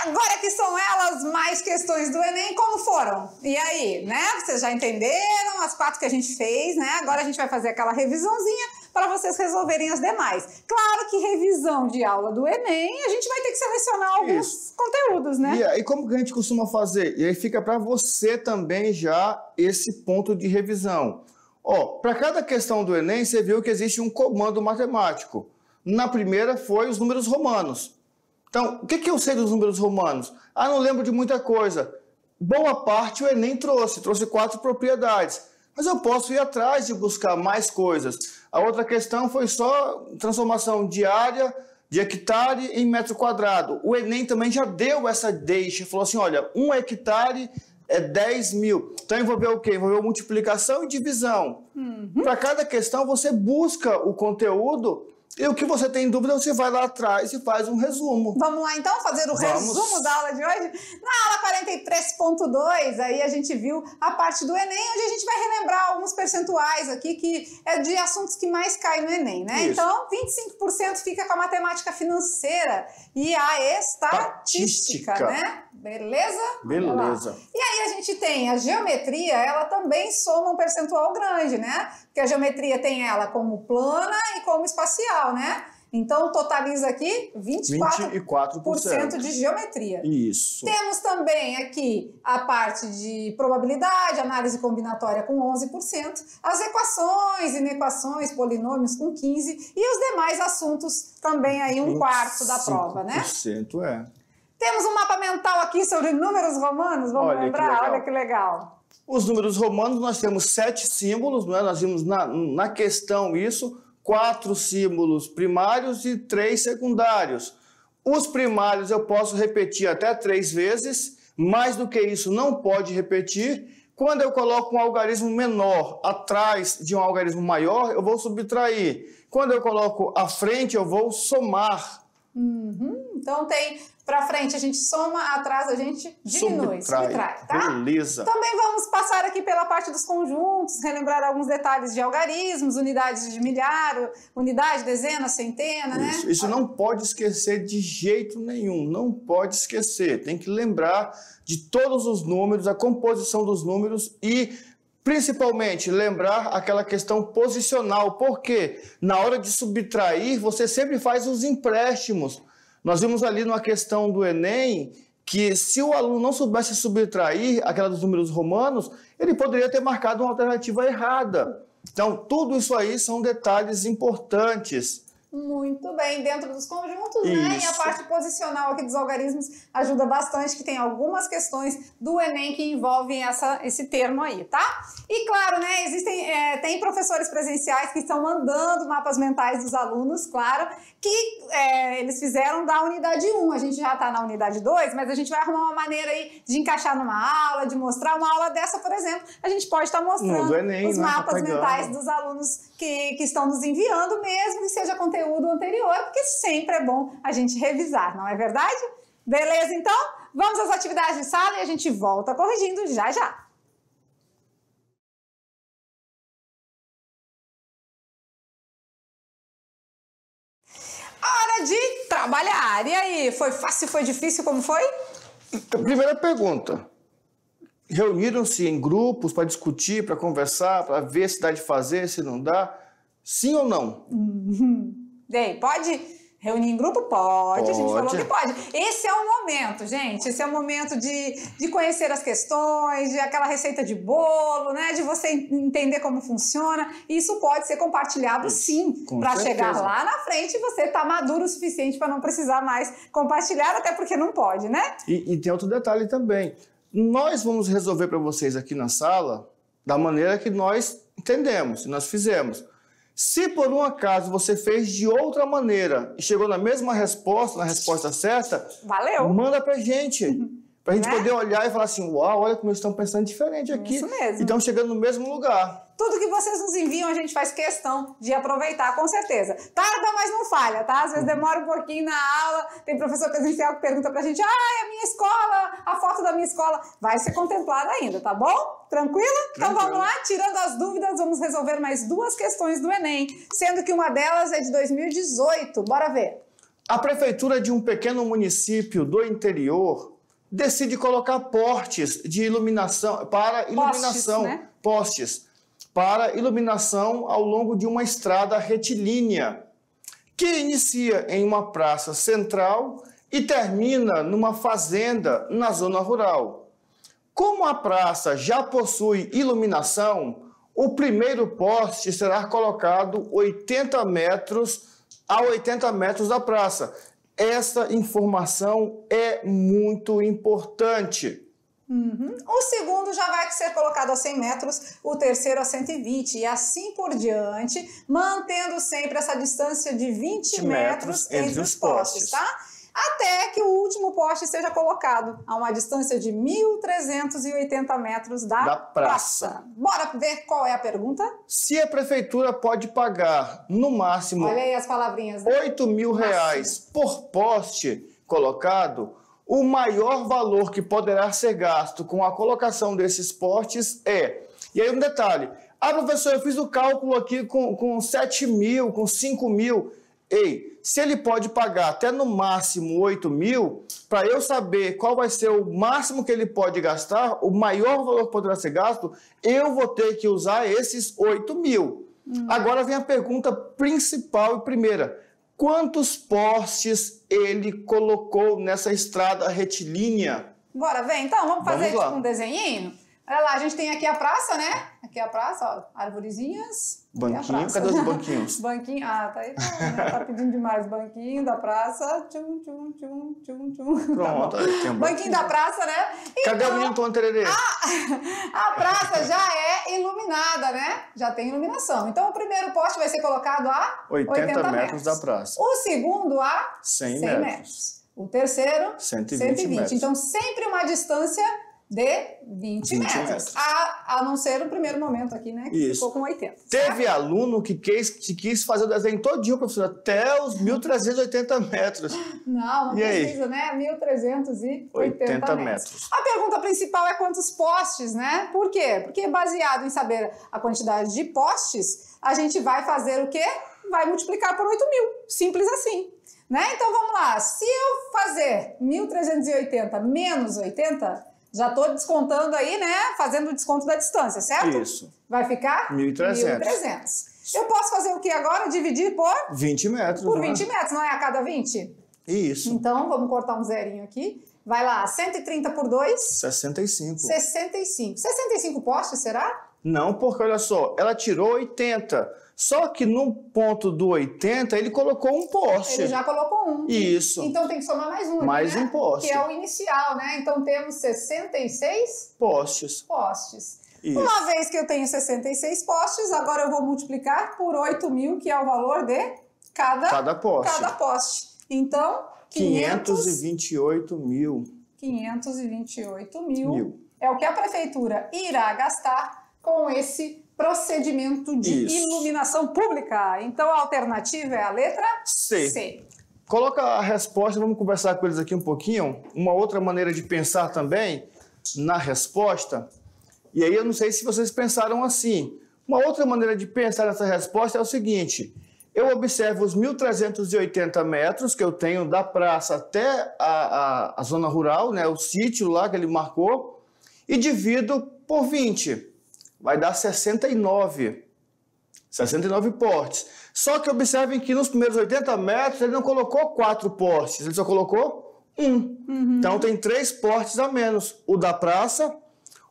agora que são elas mais questões do Enem, como foram? E aí, né? Vocês já entenderam as 4 que a gente fez, né? Agora a gente vai fazer aquela revisãozinha para vocês resolverem as demais. Claro que revisão de aula do Enem, a gente vai ter que selecionar alguns conteúdos, né? E aí, como que a gente costuma fazer? E aí fica para você também já esse ponto de revisão. Ó, para cada questão do Enem, você viu que existe um comando matemático. Na primeira foi os números romanos. Então, o que eu sei dos números romanos? Ah, não lembro de muita coisa. Boa parte o Enem trouxe 4 propriedades. Mas eu posso ir atrás de buscar mais coisas. A outra questão foi só transformação de área, de hectare em metro quadrado. O Enem também já deu essa deixa, falou assim, olha, 1 hectare é 10 mil. Então envolveu o quê? Envolveu multiplicação e divisão. Para cada questão você busca o conteúdo e o que você tem dúvida, você vai lá atrás e faz um resumo. Vamos lá, então, fazer o resumo da aula de hoje? Na aula 43.2, aí a gente viu a parte do Enem, onde a gente vai relembrar alguns percentuais aqui, que é de assuntos que mais caem no Enem, né? Isso. Então, 25% fica com a matemática financeira e a estatística, né? Beleza? Beleza. E aí a gente tem a geometria, ela também soma um percentual grande, né? Porque a geometria tem ela como plana e como espacial, né? Então totaliza aqui 24% de geometria. Isso. Temos também aqui a parte de probabilidade, análise combinatória com 11%, as equações, inequações, polinômios com 15% e os demais assuntos também aí 1/4 da prova, né? 5% é. Temos um mapa mental aqui sobre números romanos, vamos lembrar? Olha que legal. Os números romanos, nós temos 7 símbolos, né? Nós vimos na questão isso, 4 símbolos primários e 3 secundários. Os primários eu posso repetir até 3 vezes, mais do que isso não pode repetir. Quando eu coloco um algarismo menor atrás de um algarismo maior, eu vou subtrair. Quando eu coloco à frente, eu vou somar. Então tem pra frente a gente soma, atrás a gente diminui, subtrai, tá? Beleza. Também vamos passar aqui pela parte dos conjuntos, relembrar alguns detalhes de algarismos, unidades de milhar, unidade, dezena, centena, né? Isso não pode esquecer de jeito nenhum, não pode esquecer. Tem que lembrar de todos os números, a composição dos números e principalmente lembrar aquela questão posicional, porque na hora de subtrair você sempre faz os empréstimos. Nós vimos ali numa questão do Enem que se o aluno não soubesse subtrair aquela dos números romanos, ele poderia ter marcado uma alternativa errada. Então, tudo isso aí são detalhes importantes. Muito bem, dentro dos conjuntos, né? E a parte posicional aqui dos algarismos ajuda bastante, que tem algumas questões do Enem que envolvem esse termo aí, tá? E claro, né, tem professores presenciais que estão mandando mapas mentais dos alunos, claro, que eles fizeram da unidade 1, a gente já tá na unidade 2, mas a gente vai arrumar uma maneira aí de encaixar numa aula, de mostrar uma aula dessa, por exemplo, a gente pode estar mostrando Enem, os mapas mentais dos alunos que estão nos enviando, mesmo que seja conteúdo anterior, porque sempre é bom a gente revisar, não é verdade? Beleza, então? Vamos às atividades de sala e a gente volta corrigindo já já. Hora de trabalhar. E aí, foi fácil, foi difícil, como foi? Primeira pergunta. Reuniram-se em grupos para discutir, para conversar, para ver se dá de fazer, se não dá? Sim ou não? Bem, pode reunir em grupo? Pode, a gente falou que pode. Esse é o momento, gente, esse é o momento de conhecer as questões, de aquela receita de bolo, né, de você entender como funciona. Isso pode ser compartilhado sim, para chegar lá na frente e você tá maduro o suficiente para não precisar mais compartilhar, até porque não pode, né? E tem outro detalhe também. Nós vamos resolver para vocês aqui na sala da maneira que nós entendemos, nós fizemos. Se por um acaso você fez de outra maneira e chegou na mesma resposta, na resposta certa, valeu, manda pra gente. Pra gente poder olhar e falar assim, uau, olha como eles estão pensando diferente aqui. Isso mesmo. E estão chegando no mesmo lugar. Tudo que vocês nos enviam, a gente faz questão de aproveitar, com certeza. Tarda, mas não falha, tá? Às vezes demora um pouquinho na aula, tem professor presencial que pergunta pra gente, a minha escola, a foto da minha escola vai ser contemplada ainda, tá bom? Tranquilo? Então vamos lá, tirando as dúvidas, vamos resolver mais 2 questões do Enem, sendo que uma delas é de 2018. Bora ver. A prefeitura de um pequeno município do interior decide colocar postes de iluminação para iluminação, postes para iluminação ao longo de uma estrada retilínea que inicia em uma praça central e termina numa fazenda na zona rural. Como a praça já possui iluminação, o primeiro poste será colocado 80 metros a 80 metros da praça. Essa informação é muito importante. O segundo já vai ser colocado a 100 metros, o terceiro a 120 e assim por diante, mantendo sempre essa distância de 20 metros entre os postes, tá? Até que o último poste seja colocado a uma distância de 1.380 metros da praça. Bora ver qual é a pergunta? Se a prefeitura pode pagar, no máximo, olha aí as palavrinhas, né? R$8.000 por poste colocado, o maior valor que poderá ser gasto com a colocação desses postes é... E aí um detalhe, professor, eu fiz o cálculo aqui com 7.000, com 5.000... Ei, se ele pode pagar até no máximo 8.000, para eu saber qual vai ser o máximo que ele pode gastar, o maior valor que poderá ser gasto, eu vou ter que usar esses 8.000. Agora vem a pergunta principal e primeira. Quantos postes ele colocou nessa estrada retilínea? Bora ver então, vamos fazer tipo um desenhinho? Olha lá, a gente tem aqui a praça, né? Aqui a praça, ó, arvorezinhas. Banquinho, cadê os banquinhos? Banquinho, tá aí, né? Tá pedindo demais. Banquinho da praça, tchum. Pronto, tá tem um banquinho da praça, né? Cadê o menino Tom Tererê? A praça já é iluminada, né? Já tem iluminação. Então, o primeiro poste vai ser colocado a 80 metros da praça. O segundo a 100 metros. O terceiro, 120 metros. Então, sempre uma distância de 20 metros. A não ser o primeiro momento aqui, né? Que ficou com 80. Teve aluno que quis fazer o desenho todinho, professor, até os 1.380 metros. Não precisa, né? 1.380 metros. A pergunta principal é quantos postes, né? Por quê? Porque baseado em saber a quantidade de postes, a gente vai fazer o quê? Vai multiplicar por 8.000. Simples assim. Né? Então, vamos lá. Se eu fazer 1.380 menos 80... já estou descontando aí, né? Fazendo o desconto da distância, certo? Isso. Vai ficar? 1.300. Eu posso fazer o que agora? Dividir por? 20 metros. Por 20 metros, não é a cada 20? Isso. Então, vamos cortar um zerinho aqui. Vai lá, 130 por 2? 65. 65 postes, será? Não, porque olha só, ela tirou 80. Só que no ponto do 80, ele colocou um poste. Ele já colocou um. Isso. Então tem que somar mais um. Mais né? um poste. Que é o inicial, né? Então temos 66 postes. Isso. Uma vez que eu tenho 66 postes, agora eu vou multiplicar por 8.000, que é o valor de cada poste. Então, 528.000. 528.000 é o que a prefeitura irá gastar com esse procedimento de iluminação pública. Então, a alternativa é a letra C. Coloca a resposta, vamos conversar com eles aqui um pouquinho. Uma outra maneira de pensar também na resposta. E aí eu não sei se vocês pensaram assim. Uma outra maneira de pensar nessa resposta é o seguinte. Eu observo os 1.380 metros que eu tenho da praça até a zona rural, né, o sítio lá que ele marcou, e divido por 20. Vai dar 69 postes. Só que observem que nos primeiros 80 metros ele não colocou 4 postes, ele só colocou 1. Então tem 3 postes a menos. O da praça,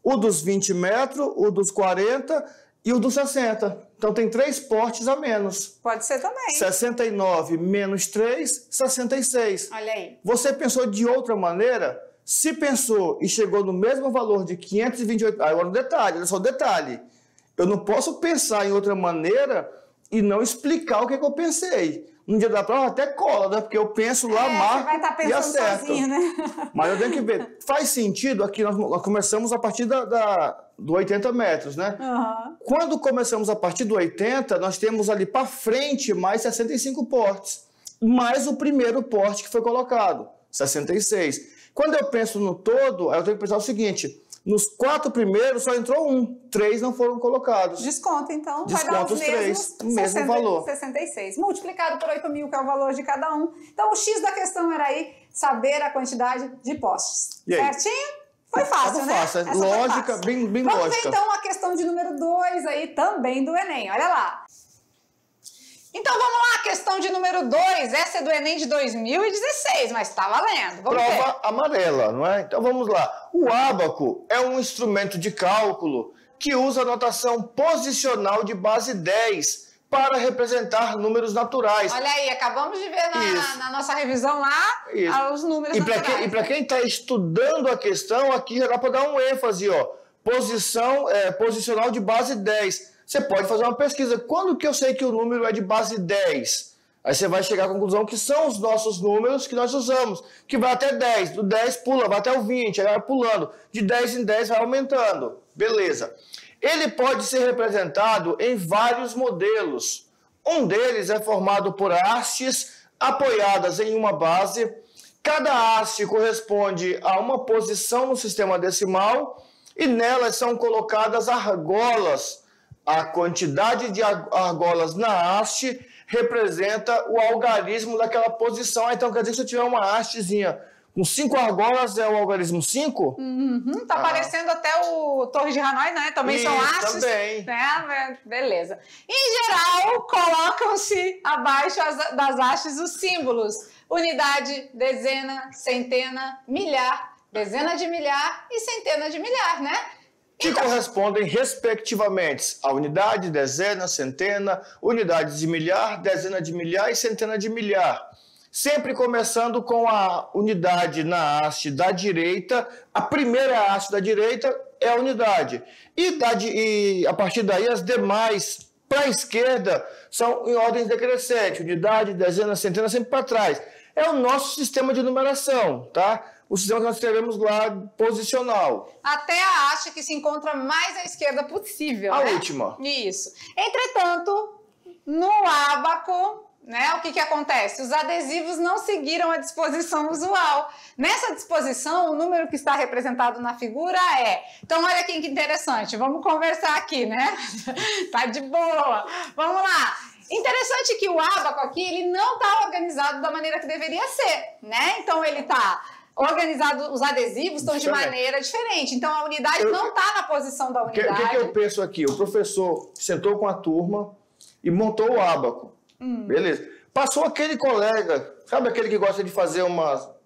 o dos 20 metros, o dos 40 e o dos 60. Então tem 3 postes a menos. Pode ser também. 69 menos 3, 66. Olha aí. Você pensou de outra maneira? Se pensou e chegou no mesmo valor de 528... Agora um detalhe, olha só o detalhe. Eu não posso pensar em outra maneira e não explicar o que eu pensei. No dia da prova até cola, né? Porque eu penso lá, marco e acerto. Sozinho, né? Mas eu tenho que ver. Faz sentido aqui, nós começamos a partir do 80 metros, né? Quando começamos a partir do 80, nós temos ali para frente mais 65 postes. Mais o primeiro poste que foi colocado, 66. Quando eu penso no todo, eu tenho que pensar o seguinte, Nos 4 primeiros só entrou 1, 3 não foram colocados. Desconto, então, Desconto vai dar os 3, o mesmo valor. 66, multiplicado por 8.000, que é o valor de cada um. Então, o X da questão era aí saber a quantidade de postes. Certinho? Foi fácil, né? Fácil. Lógica, fácil. Bem Vamos lógica. ver, então, a questão de número 2 aí, também do Enem. Olha lá. Então, vamos lá, questão de número 2. Essa é do Enem de 2016, mas tá valendo. Vamos ver. Prova amarela, não é? Então, vamos lá. O ábaco é um instrumento de cálculo que usa a notação posicional de base 10 para representar números naturais. Olha aí, acabamos de ver na nossa revisão lá os números naturais. E para quem está estudando a questão, aqui já dá para dar um ênfase, ó. Posicional de base 10. Você pode fazer uma pesquisa. Quando que eu sei que o número é de base 10? Aí você vai chegar à conclusão que são os nossos números que nós usamos, que vai até 10. Do 10 pula, vai até o 20, aí vai pulando. De 10 em 10 vai aumentando. Beleza. Ele pode ser representado em vários modelos. Um deles é formado por hastes apoiadas em uma base. Cada haste corresponde a uma posição no sistema decimal e nelas são colocadas argolas. A quantidade de argolas na haste representa o algarismo daquela posição. Então, quer dizer que se eu tiver uma hastezinha com 5 argolas, é o algarismo 5? Tá parecendo até o Torre de Hanoi, né? Também são hastes. Também. Né? Beleza. Em geral, colocam-se abaixo das hastes os símbolos. Unidade, dezena, centena, milhar, dezena de milhar e centena de milhar, né? Que correspondem, respectivamente, a unidade, dezena, centena, unidades de milhar, dezena de milhar e centena de milhar. Sempre começando com a unidade na haste da direita, a primeira haste da direita é a unidade. E a partir daí, as demais, para a esquerda, são em ordem decrescente. Unidade, dezena, centena, sempre para trás. É o nosso sistema de numeração, tá? O sistema que nós escrevemos lá, posicional. Até a haste que se encontra mais à esquerda possível, A né? última. Isso. Entretanto, no ábaco, né, o que acontece? Os adesivos não seguiram a disposição usual. Nessa disposição, o número que está representado na figura é... Então, olha aqui que interessante. Vamos conversar aqui, né? Tá de boa. Vamos lá. Interessante que o ábaco aqui, ele não está organizado da maneira que deveria ser, né? Então, ele está... organizado, os adesivos estão de maneira diferente. Então, a unidade não está na posição da unidade. O que eu penso aqui? O professor sentou com a turma e montou o ábaco. Beleza. Passou aquele colega, sabe aquele que gosta de fazer uma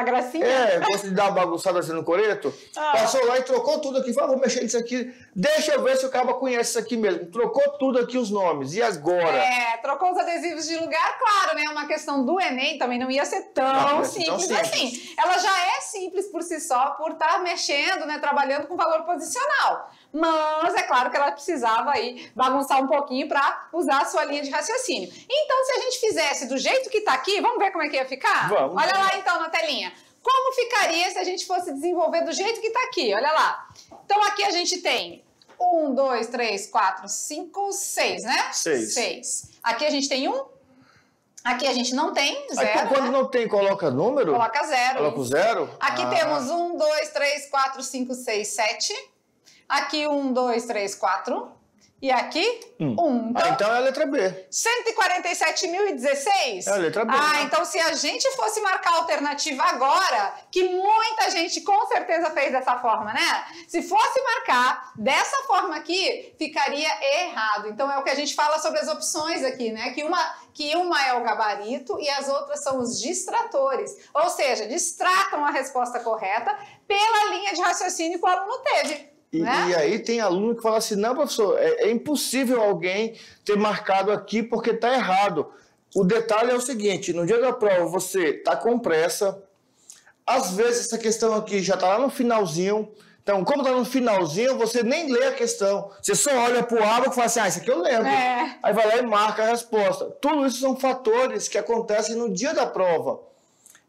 gracinha? Gosta de dar uma bagunçada assim no coreto. Passou lá e trocou tudo aqui. Falou, vou mexer nisso aqui. Deixa eu ver se o cara conhece isso aqui mesmo. Trocou tudo aqui os nomes. E agora? Trocou os adesivos de lugar, claro, né? Uma questão do Enem também não ia ser tão simples assim. Ela já é simples por si só, por estar mexendo, né? Trabalhando com valor posicional. Mas é claro que ela precisava aí bagunçar um pouquinho para usar a sua linha de raciocínio. Então, se a gente fizesse do jeito que está aqui, vamos ver como é que ia ficar? Vamos. Olha lá então na telinha. Como ficaria se a gente fosse desenvolver do jeito que está aqui? Olha lá. Então, aqui a gente tem 1, 2, 3, 4, 5, 6, né? 6. Aqui a gente tem 1. Aqui a gente não tem, 0. Aí, quando não tem, coloca número? Coloca 0. Coloca o 0? Aqui temos 1, 2, 3, 4, 5, 6, 7. Aqui 1, 2, 3, 4. E aqui 1. Então é a letra B. 147.016? É a letra B. Então se a gente fosse marcar a alternativa agora, que muita gente com certeza fez dessa forma, né? Se fosse marcar dessa forma aqui, ficaria errado. Então é o que a gente fala sobre as opções aqui, né? Que uma é o gabarito e as outras são os distratores. Ou seja, distratam a resposta correta pela linha de raciocínio que o aluno teve. E aí tem aluno que fala assim, não, professor, é impossível alguém ter marcado aqui porque está errado. O detalhe é o seguinte, no dia da prova você está com pressa, às vezes essa questão aqui já está lá no finalzinho, então como está no finalzinho, você nem lê a questão, você só olha para o ábaco e fala assim, isso aqui eu lembro. Aí vai lá e marca a resposta. Tudo isso são fatores que acontecem no dia da prova.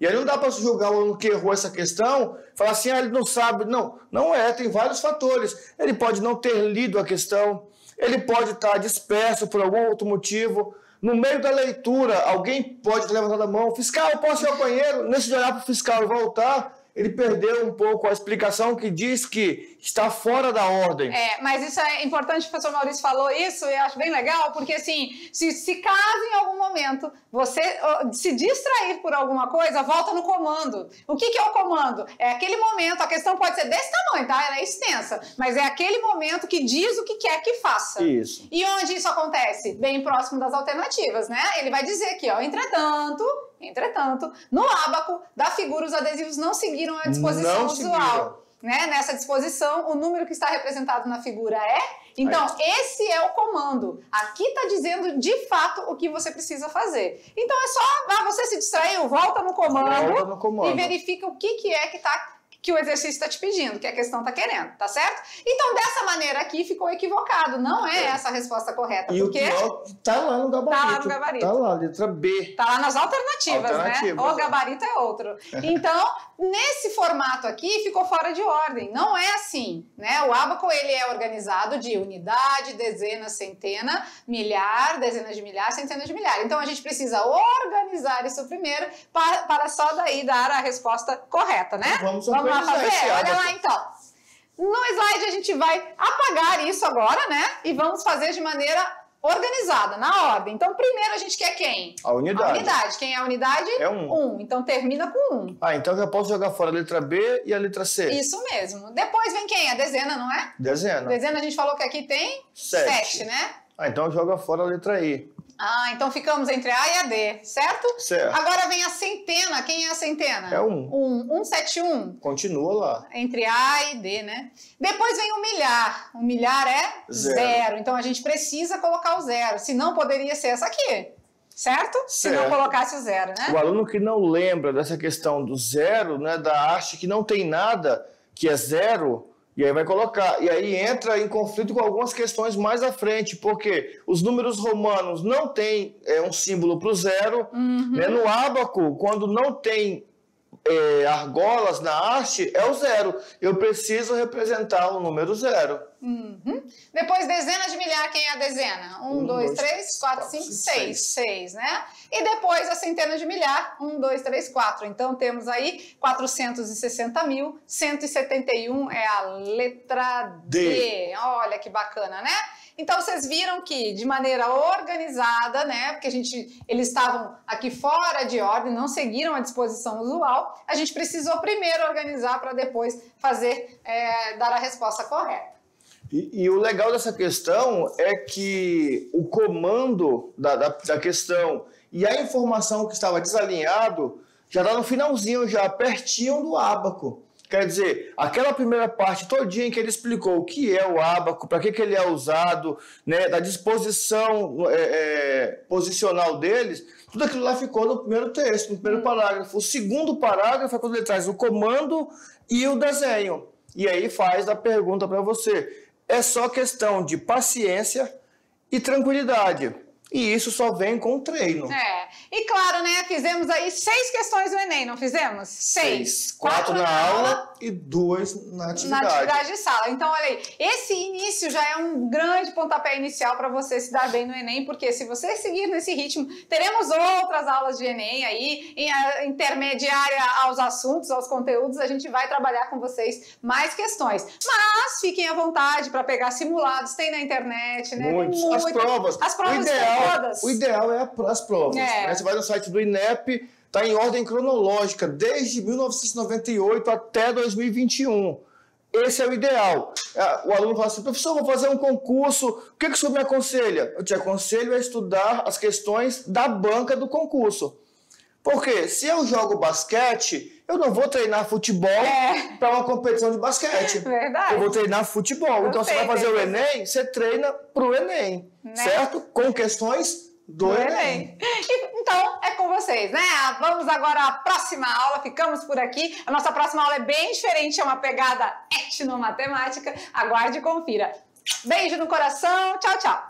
E aí não dá para julgar o aluno que errou essa questão, falar assim, ele não sabe. Não é, tem vários fatores. Ele pode não ter lido a questão, ele pode estar disperso por algum outro motivo. No meio da leitura, alguém pode ter levantado a mão, fiscal, posso ir ao banheiro? Nesse de olhar para o fiscal e voltar, ele perdeu um pouco a explicação que diz que está fora da ordem. Mas isso é importante, o professor Maurício falou isso, e eu acho bem legal, porque assim, se caso em algum momento você se distrair por alguma coisa, volta no comando. O que é o comando? É aquele momento, a questão pode ser desse tamanho, tá? Ela é extensa, mas é aquele momento que diz o que quer que faça. Isso. E onde isso acontece? Bem próximo das alternativas, né? Ele vai dizer aqui, ó, entretanto, no ábaco da figura, os adesivos não seguiram a disposição usual. Né? Nessa disposição, o número que está representado na figura é... Então, esse é o comando. Aqui está dizendo, de fato, o que você precisa fazer. Então, é só... você se distraiu, volta no comando. E verifica o que é que o exercício está te pedindo, que a questão está querendo, tá certo? Então, dessa maneira aqui, ficou equivocado. Não é essa a resposta correta. E porque o pior tá lá no gabarito. Tá lá no gabarito. Tá lá, letra B. Tá lá nas alternativas, né? O gabarito é outro. Então, nesse formato aqui, ficou fora de ordem. Não é assim, né? O ábaco, ele é organizado de unidade, dezena, centena, milhar, dezenas de milhar, centenas de milhar. Então, a gente precisa organizar isso primeiro para só daí dar a resposta correta, né? Vamos lá fazer? Olha lá, então. No slide, a gente vai apagar isso agora, né? E vamos fazer de maneira organizada, na ordem. Então, primeiro a gente quer quem? A unidade. A unidade. Quem é a unidade? É 1. Então, termina com 1. Então eu já posso jogar fora a letra B e a letra C. Isso mesmo. Depois vem quem? A dezena, não é? Dezena. Dezena, a gente falou que aqui tem 7, né? Então joga fora a letra I. Então ficamos entre A e a D, certo? Certo. Agora vem a centena. Quem é a centena? É 1. 171. Continua lá. Entre A e D, né? Depois vem o milhar. O milhar é 0. Então a gente precisa colocar o 0. Senão poderia ser essa aqui. Certo? Se não colocasse o 0, né? O aluno que não lembra dessa questão do 0, né, da arte que não tem nada, que é 0... E aí vai colocar, e aí entra em conflito com algumas questões mais à frente, porque os números romanos não têm um símbolo para o 0, né? No ábaco, quando não tem argolas na haste, é o 0. Eu preciso representar o número 0. Depois, dezena de milhar, quem é a dezena? 1, 2, 3, 4, 5, 6. 6, né? E depois a centena de milhar, 1, 2, 3, 4. Então, temos aí 460.171 é a letra D. Olha que bacana, né? Então, vocês viram que, de maneira organizada, né, porque eles estavam aqui fora de ordem, não seguiram a disposição usual, a gente precisou primeiro organizar para depois fazer, dar a resposta correta. E o legal dessa questão é que o comando da questão e a informação que estava desalinhado já está no finalzinho, já pertinho do ábaco. Quer dizer, aquela primeira parte todinha em que ele explicou o que é o ábaco, para que ele é usado, né, da disposição posicional deles, tudo aquilo lá ficou no primeiro texto, no primeiro parágrafo. O segundo parágrafo é quando ele traz o comando e o desenho. E aí faz a pergunta para você. É só questão de paciência e tranquilidade. E isso só vem com o treino. E claro, né? Fizemos aí 6 questões do Enem, não fizemos? 6. 4 na aula e 2 na atividade. Na atividade de sala. Então, olha aí, esse início já é um grande pontapé inicial para você se dar bem no Enem, porque se você seguir nesse ritmo, teremos outras aulas de Enem aí, intermediária aos assuntos, aos conteúdos, a gente vai trabalhar com vocês mais questões. Mas fiquem à vontade para pegar simulados, tem na internet, né? Muitos. Tem as provas. As provas todas. O ideal é as provas. Né? Você vai no site do INEP, está em ordem cronológica, desde 1998 até 2021. Esse é o ideal. O aluno fala assim, professor, vou fazer um concurso, o que o senhor me aconselha? Eu te aconselho a estudar as questões da banca do concurso. Porque se eu jogo basquete, eu não vou treinar futebol para uma competição de basquete. Verdade. Eu vou treinar futebol. Então, você vai fazer o Enem, você treina para o Enem, certo? Com questões do Enem. Então, é com vocês, né? Vamos agora à próxima aula, ficamos por aqui. A nossa próxima aula é bem diferente, é uma pegada etnomatemática. Aguarde e confira. Beijo no coração, tchau, tchau.